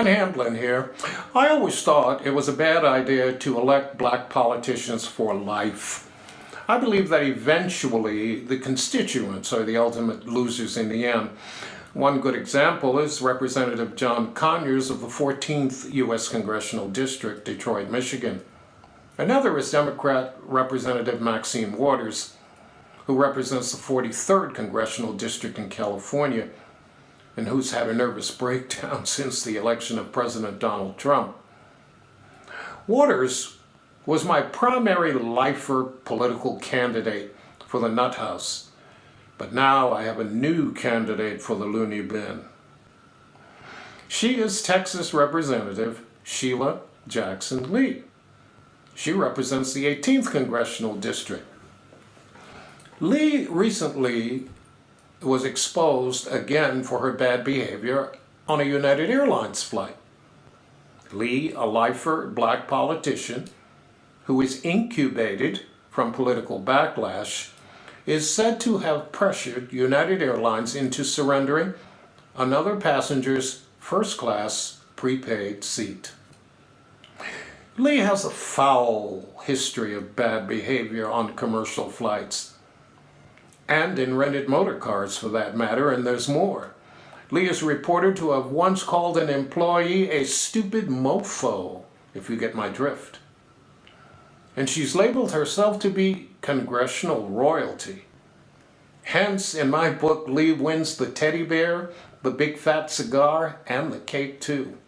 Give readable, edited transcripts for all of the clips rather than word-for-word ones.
Hamblin here. I always thought it was a bad idea to elect black politicians for life. I believe that eventually the constituents are the ultimate losers in the end. One good example is Representative John Conyers of the 14th U.S. Congressional District, Detroit, Michigan. Another is Democrat Representative Maxine Waters, who represents the 43rd Congressional District in California, and who's had a nervous breakdown since the election of President Donald Trump. Waters was my primary lifer political candidate for the Nut House, but now I have a new candidate for the loony bin. She is Texas Representative Sheila Jackson Lee. She represents the 18th Congressional District. Lee recently was exposed again for her bad behavior on a United Airlines flight. Lee, a lifer black politician who is incubated from political backlash, is said to have pressured United Airlines into surrendering another passenger's first-class prepaid seat. Lee has a foul history of bad behavior on commercial flights, and in rented motor cars for that matter, and there's more. Lee is reported to have once called an employee a stupid mofo, if you get my drift. And she's labeled herself to be congressional royalty. Hence, in my book, Lee wins the teddy bear, the big fat cigar, and the cake too.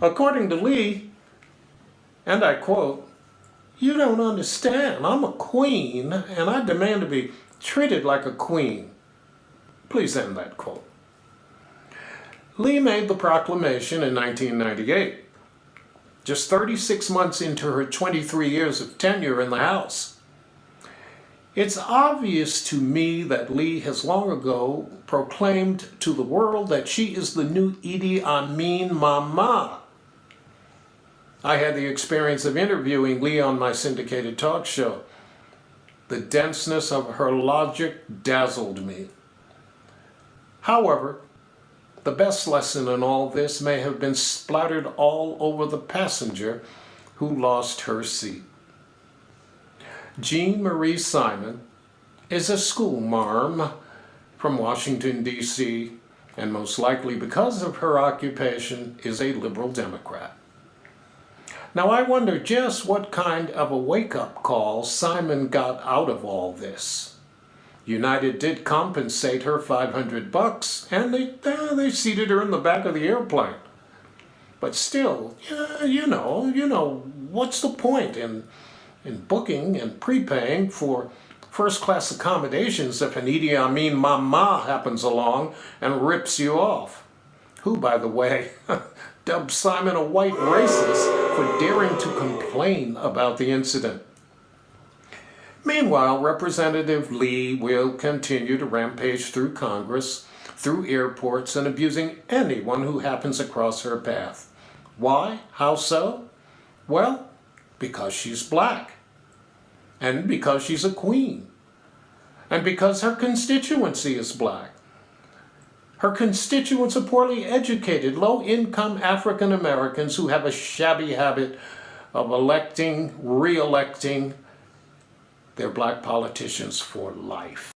According to Lee, and I quote, "You don't understand. I'm a queen, and I demand to be treated like a queen." Please end that quote. Lee made the proclamation in 1998, just 36 months into her 23 years of tenure in the House. It's obvious to me that Lee has long ago proclaimed to the world that she is the new Idi Amin Mama. I had the experience of interviewing Lee on my syndicated talk show. The denseness of her logic dazzled me. However, the best lesson in all this may have been splattered all over the passenger who lost her seat. Jean Marie Simon is a school marm from Washington, D.C., and most likely because of her occupation is a liberal Democrat. Now I wonder just what kind of a wake-up call Simon got out of all this. United did compensate her $500, and they seated her in the back of the airplane. But still, you know, what's the point in booking and prepaying for first-class accommodations if an Idi Amin Mama happens along and rips you off? Who, by the way, dubbed Simon a white racist for daring to complain about the incident. Meanwhile, Representative Lee will continue to rampage through Congress, through airports, and abusing anyone who happens across her path. Why? How so? Well, because she's black, and because she's a queen, and because her constituency is black. Her constituents are poorly educated, low-income African Americans who have a shabby habit of electing, re-electing their black politicians for life.